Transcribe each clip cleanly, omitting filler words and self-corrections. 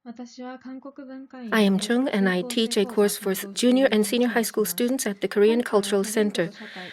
I am Chung, and I teach a course for junior and senior high school students at the Korean Cultural Center.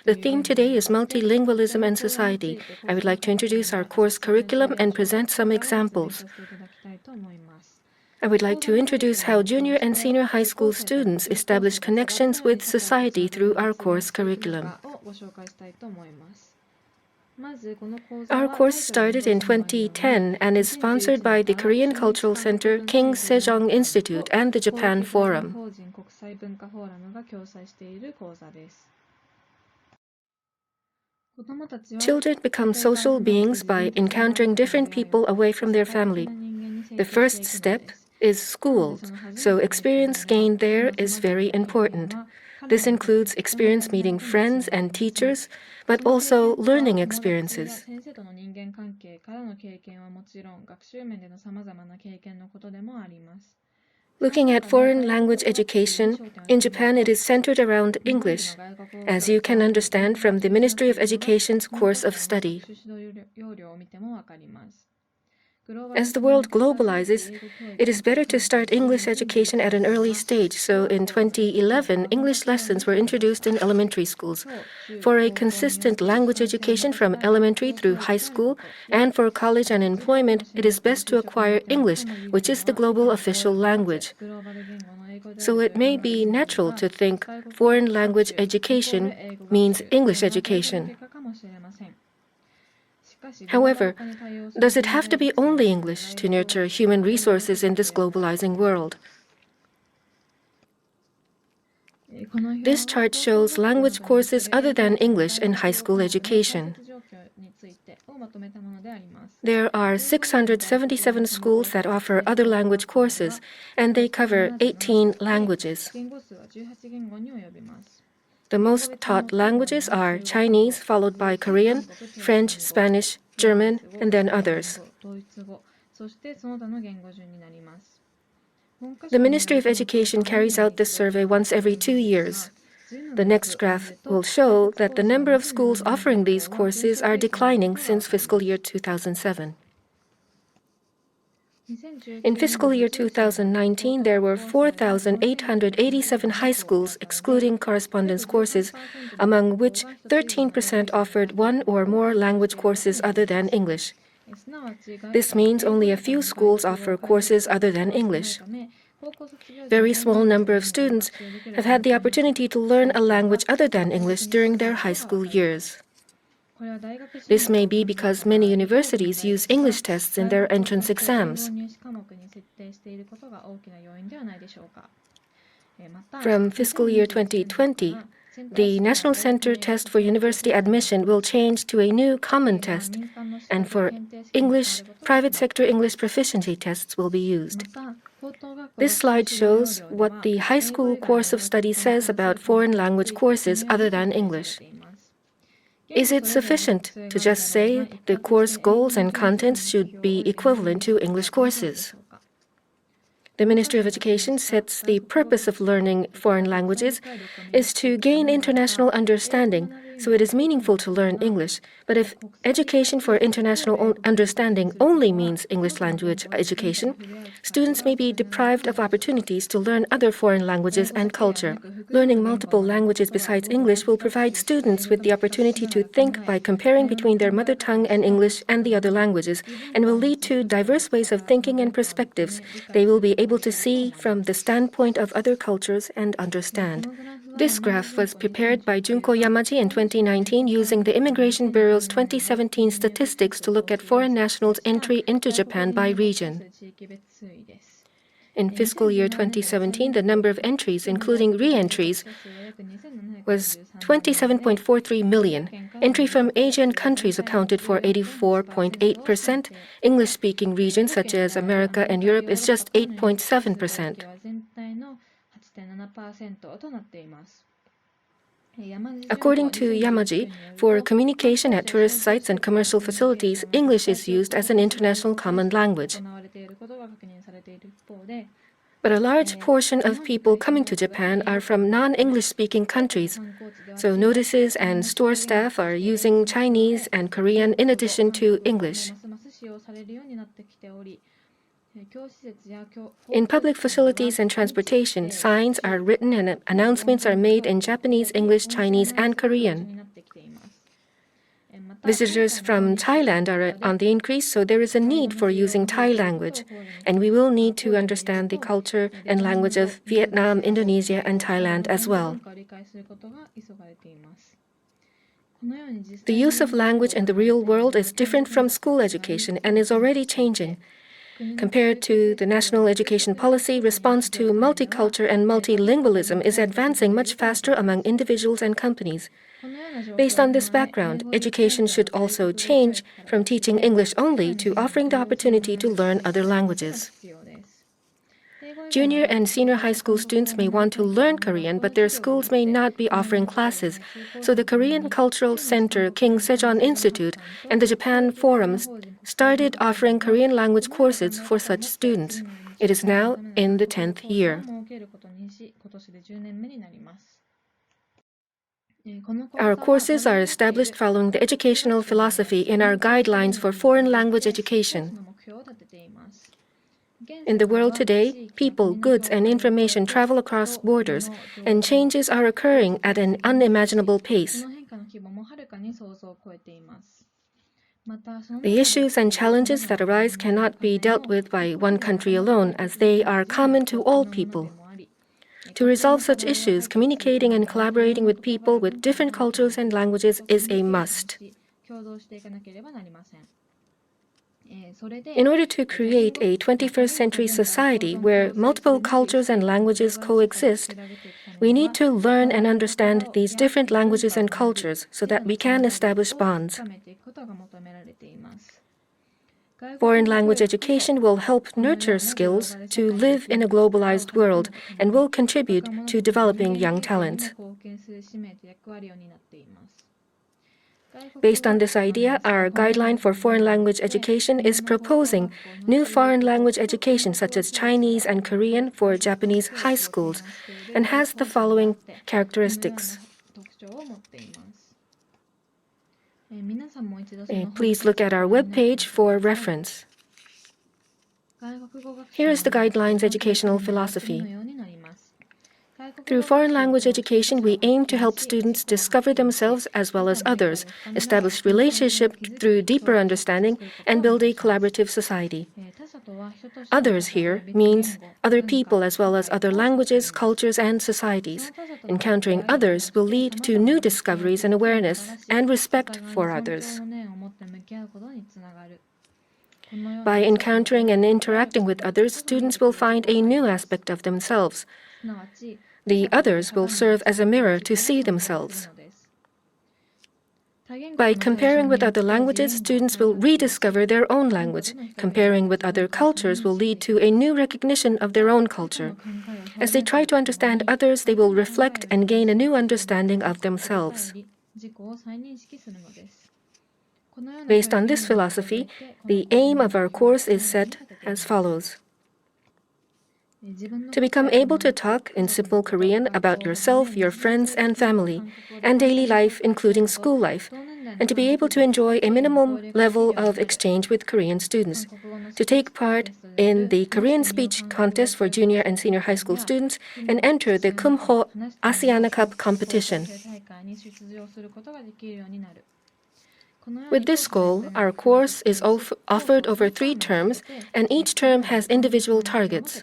The theme today is Multilingualism and Society. I would like to introduce our course curriculum and present some examples. I would like to introduce how junior and senior high school students establish connections with society through our course curriculum. Our course started in 2010 and is sponsored by the Korean Cultural Center, King Sejong Institute, and the Japan Forum. Children become social beings by encountering different people away from their family. The first step is school, so experience gained there is very important. This includes experience meeting friends and teachers, but also learning experiences. Looking at foreign language education, in Japan it is centered around English, as you can understand from the Ministry of Education's course of study. As the world globalizes, it is better to start English education at an early stage, so in 2011, English lessons were introduced in elementary schools. For a consistent language education from elementary through high school, and for college and employment, it is best to acquire English, which is the global official language. So it may be natural to think foreign language education means English education. However, does it have to be only English to nurture human resources in this globalizing world? This chart shows language courses other than English in high school education. There are 677 schools that offer other language courses, and they cover 18 languages. The most taught languages are Chinese, followed by Korean, French, Spanish, German, and then others. The Ministry of Education carries out this survey once every 2 years. The next graph will show that the number of schools offering these courses are declining since fiscal year 2007. In fiscal year 2019, there were 4,887 high schools, excluding correspondence courses, among which 13% offered one or more language courses other than English. This means only a few schools offer courses other than English. Very small number of students have had the opportunity to learn a language other than English during their high school years. This may be because many universities use English tests in their entrance exams. From fiscal year 2020, the National Center test for university admission will change to a new common test, and for English, private sector English proficiency tests will be used. This slide shows what the high school course of study says about foreign language courses other than English. Is it sufficient to just say the course goals and contents should be equivalent to English courses? The Ministry of Education sets the purpose of learning foreign languages is to gain international understanding, so it is meaningful to learn English. But if education for international understanding only means English language education, students may be deprived of opportunities to learn other foreign languages and culture. Learning multiple languages besides English will provide students with the opportunity to think by comparing between their mother tongue and English and the other languages, and will lead to diverse ways of thinking and perspectives. They will be able to see from the standpoint of other cultures and understand. This graph was prepared by Junko Yamaji in 2019 using the Immigration Bureau's 2017 statistics to look at foreign nationals' entry into Japan by region. In fiscal year 2017, the number of entries, including re-entries, was 27.43 million. Entry from Asian countries accounted for 84.8%. English-speaking regions such as America and Europe is just 8.7%. According to Yamaji, for communication at tourist sites and commercial facilities, English is used as an international common language. But a large portion of people coming to Japan are from non-English speaking countries, so notices and store staff are using Chinese and Korean in addition to English. In public facilities and transportation, signs are written and announcements are made in Japanese, English, Chinese, and Korean. Visitors from Thailand are on the increase, so there is a need for using Thai language, and we will need to understand the culture and language of Vietnam, Indonesia, and Thailand as well. The use of language in the real world is different from school education and is already changing. Compared to the national education policy, response to multicultural and multilingualism is advancing much faster among individuals and companies. Based on this background, education should also change from teaching English only to offering the opportunity to learn other languages. Junior and senior high school students may want to learn Korean, but their schools may not be offering classes. So the Korean Cultural Center, King Sejong Institute, and the Japan Forum started offering Korean language courses for such students. It is now in the 10th year. Our courses are established following the educational philosophy in our guidelines for foreign language education. In the world today, people, goods, and information travel across borders, and changes are occurring at an unimaginable pace. The issues and challenges that arise cannot be dealt with by one country alone, as they are common to all people. To resolve such issues, communicating and collaborating with people with different cultures and languages is a must. In order to create a 21st century society where multiple cultures and languages coexist, we need to learn and understand these different languages and cultures so that we can establish bonds. Foreign language education will help nurture skills to live in a globalized world and will contribute to developing young talents. Based on this idea, our guideline for foreign language education is proposing new foreign language education such as Chinese and Korean for Japanese high schools and has the following characteristics. Please look at our webpage for reference. Here is the guidelines educational philosophy. Through foreign language education, we aim to help students discover themselves as well as others, establish relationships through deeper understanding, and build a collaborative society. Others here means other people as well as other languages, cultures, and societies. Encountering others will lead to new discoveries and awareness and respect for others. By encountering and interacting with others, students will find a new aspect of themselves. The others will serve as a mirror to see themselves. By comparing with other languages, students will rediscover their own language. Comparing with other cultures will lead to a new recognition of their own culture. As they try to understand others, they will reflect and gain a new understanding of themselves. Based on this philosophy, the aim of our course is set as follows. To become able to talk in simple Korean about yourself, your friends, and family, and daily life, including school life, and to be able to enjoy a minimum level of exchange with Korean students. To take part in the Korean speech contest for junior and senior high school students and enter the Kumho ASEAN Cup competition. With this goal, our course is offered over 3 terms, and each term has individual targets.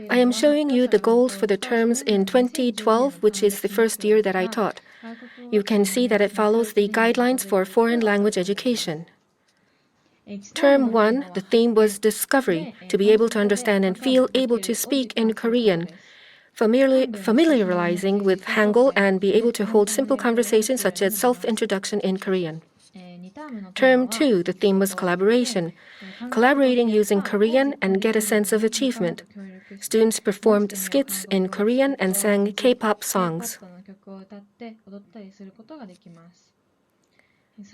I am showing you the goals for the terms in 2012, which is the first year that I taught. You can see that it follows the guidelines for foreign language education. Term 1, the theme was discovery, to be able to understand and feel able to speak in Korean, familiarizing with Hangul and be able to hold simple conversations such as self-introduction in Korean. Term 2, the theme was collaboration, collaborating using Korean and get a sense of achievement. Students performed skits in Korean and sang K-pop songs.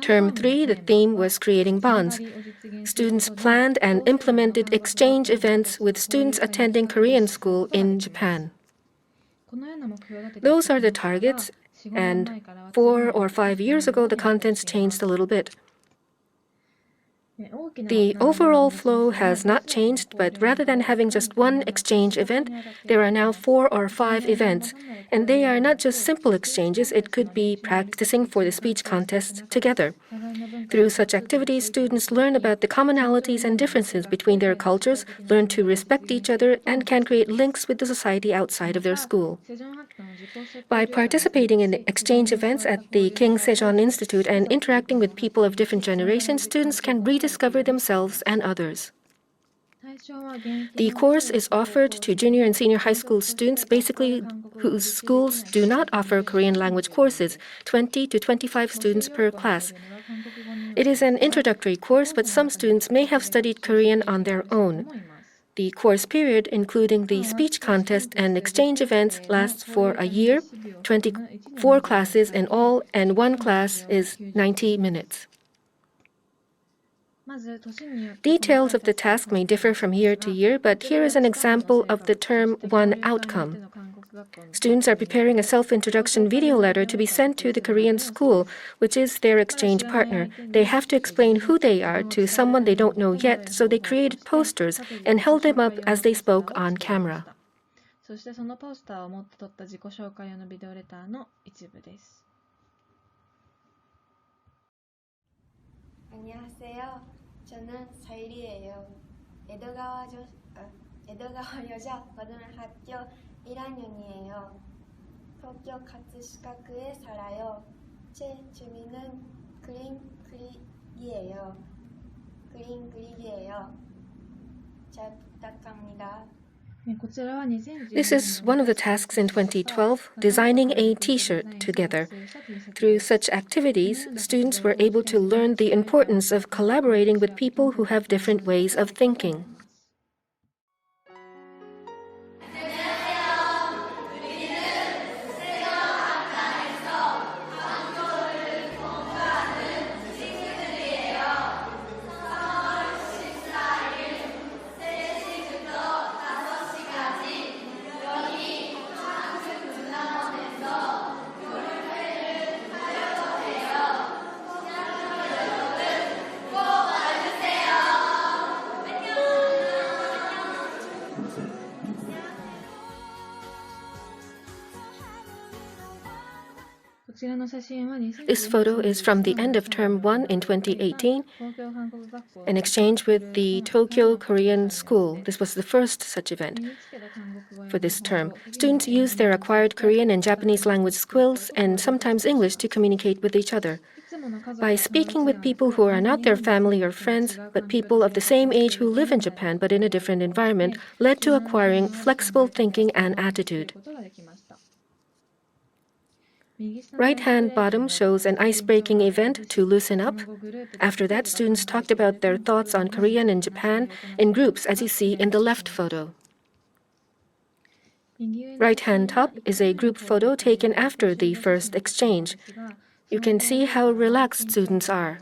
Term 3, the theme was creating bonds. Students planned and implemented exchange events with students attending Korean school in Japan. Those are the targets, and 4 or 5 years ago, the contents changed a little bit. The overall flow has not changed, but rather than having just one exchange event, there are now 4 or 5 events. And they are not just simple exchanges, it could be practicing for the speech contest together. Through such activities, students learn about the commonalities and differences between their cultures, learn to respect each other, and can create links with the society outside of their school. By participating in exchange events at the King Sejong Institute and interacting with people of different generations, students can rediscover themselves and others. The course is offered to junior and senior high school students, basically whose schools do not offer Korean language courses, 20 to 25 students per class. It is an introductory course, but some students may have studied Korean on their own. The course period, including the speech contest and exchange events, lasts for a year, 24 classes in all, and one class is 90 minutes. Details of the task may differ from year to year, but here is an example of the term one outcome. Students are preparing a self-introduction video letter to be sent to the Korean school, which is their exchange partner. They have to explain who they are to someone they don't know yet, so they created posters and held them up as they spoke on camera. そしてそのポスターを持って撮った自己紹介用のビデオレターの一部です。 안녕하세요. 저는 사일이에요. 에도가와 여자고등학교 1학년이에요. 도쿄葛飾区에 살아요. 제 취미는 그림 그리기예요. 잘 부탁합니다. This is one of the tasks in 2012, designing a T-shirt together. Through such activities, students were able to learn the importance of collaborating with people who have different ways of thinking. This photo is from the end of Term 1 in 2018, an exchange with the Tokyo Korean School. This was the first such event for this term. Students use their acquired Korean and Japanese language skills and sometimes English to communicate with each other. By speaking with people who are not their family or friends, but people of the same age who live in Japan but in a different environment, led to acquiring flexible thinking and attitude. Right-hand bottom shows an ice-breaking event to loosen up. After that, students talked about their thoughts on Korean and Japan in groups, as you see in the left photo. Right-hand top is a group photo taken after the first exchange. You can see how relaxed students are.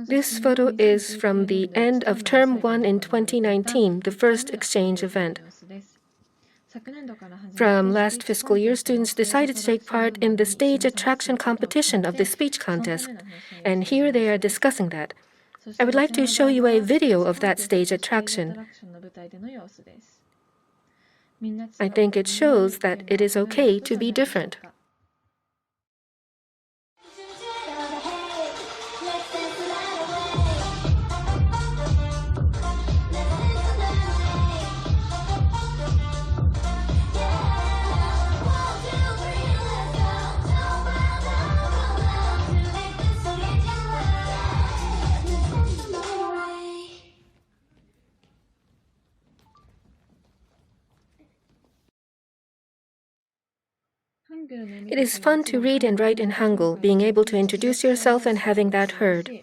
This photo is from the end of Term 1 in 2019, the first exchange event. From last fiscal year, students decided to take part in the stage attraction competition of the speech contest, and here they are discussing that. I would like to show you a video of that stage attraction. I think it shows that it is okay to be different. It is fun to read and write in Hangul, being able to introduce yourself and having that heard.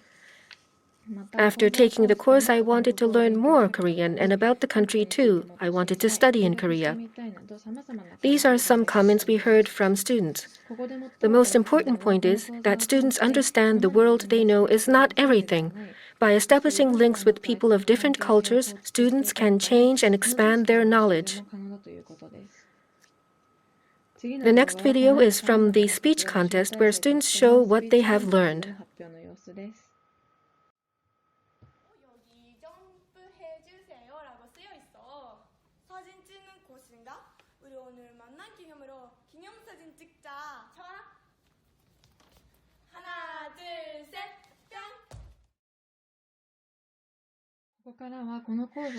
After taking the course, I wanted to learn more Korean and about the country too. I wanted to study in Korea. These are some comments we heard from students. The most important point is that students understand the world they know is not everything. By establishing links with people of different cultures, students can change and expand their knowledge. The next video is from the speech contest where students show what they have learned. 여기 점프해주세요라고 쓰여 있어. 사진 찍는 곳인가? 우리 오늘 만난 기념으로 기념사진 찍자. 좋아. 하나, 둘, 셋, 뿅.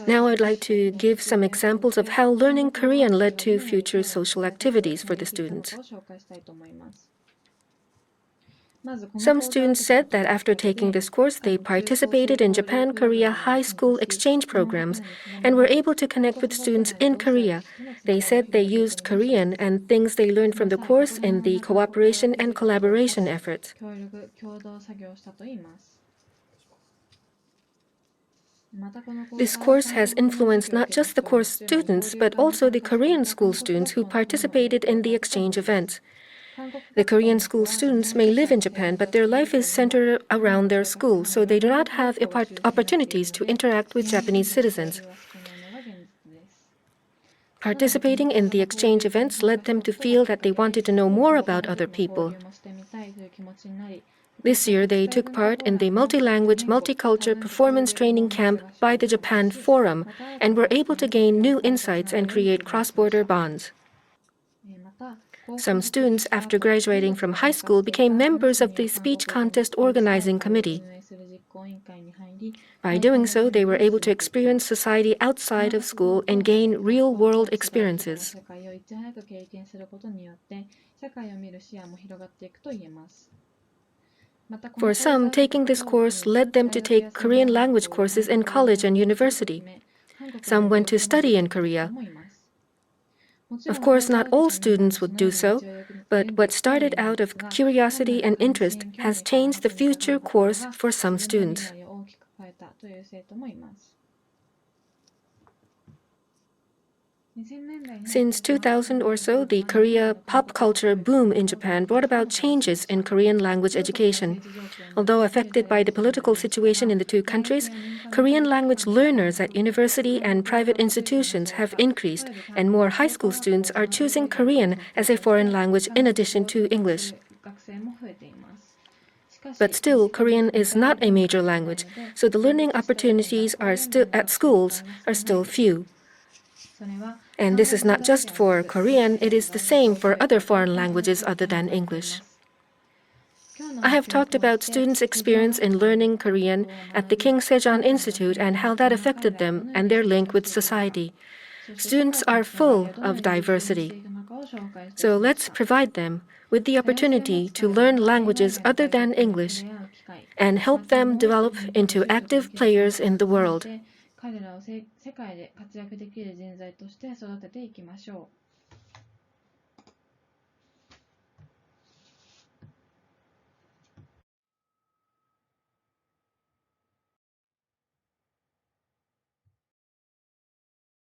Now I'd like to give some examples of how learning Korean led to future social activities for the students. Some students said that after taking this course, they participated in Japan-Korea high school exchange programs and were able to connect with students in Korea. They said they used Korean and things they learned from the course in the cooperation and collaboration efforts. This course has influenced not just the course students, but also the Korean school students who participated in the exchange events. The Korean school students may live in Japan, but their life is centered around their school, so they do not have opportunities to interact with Japanese citizens. Participating in the exchange events led them to feel that they wanted to know more about other people. This year, they took part in the multi-language, multicultural performance training camp by the Japan Forum and were able to gain new insights and create cross-border bonds. Some students, after graduating from high school, became members of the speech contest organizing committee. By doing so, they were able to experience society outside of school and gain real-world experiences. For some, taking this course led them to take Korean language courses in college and university. Some went to study in Korea. Of course, not all students would do so, but what started out of curiosity and interest has changed the future course for some students. Since 2000 or so, the Korea pop culture boom in Japan brought about changes in Korean language education. Although affected by the political situation in the two countries, Korean language learners at university and private institutions have increased, and more high school students are choosing Korean as a foreign language in addition to English. But still, Korean is not a major language, so the learning opportunities at schools are still few. And this is not just for Korean, it is the same for other foreign languages other than English. I have talked about students' experience in learning Korean at the King Sejong Institute and how that affected them and their link with society. Students are full of diversity. So let's provide them with the opportunity to learn languages other than English and help them develop into active players in the world. 彼らを世界で活躍できる人材として育てていきましょう。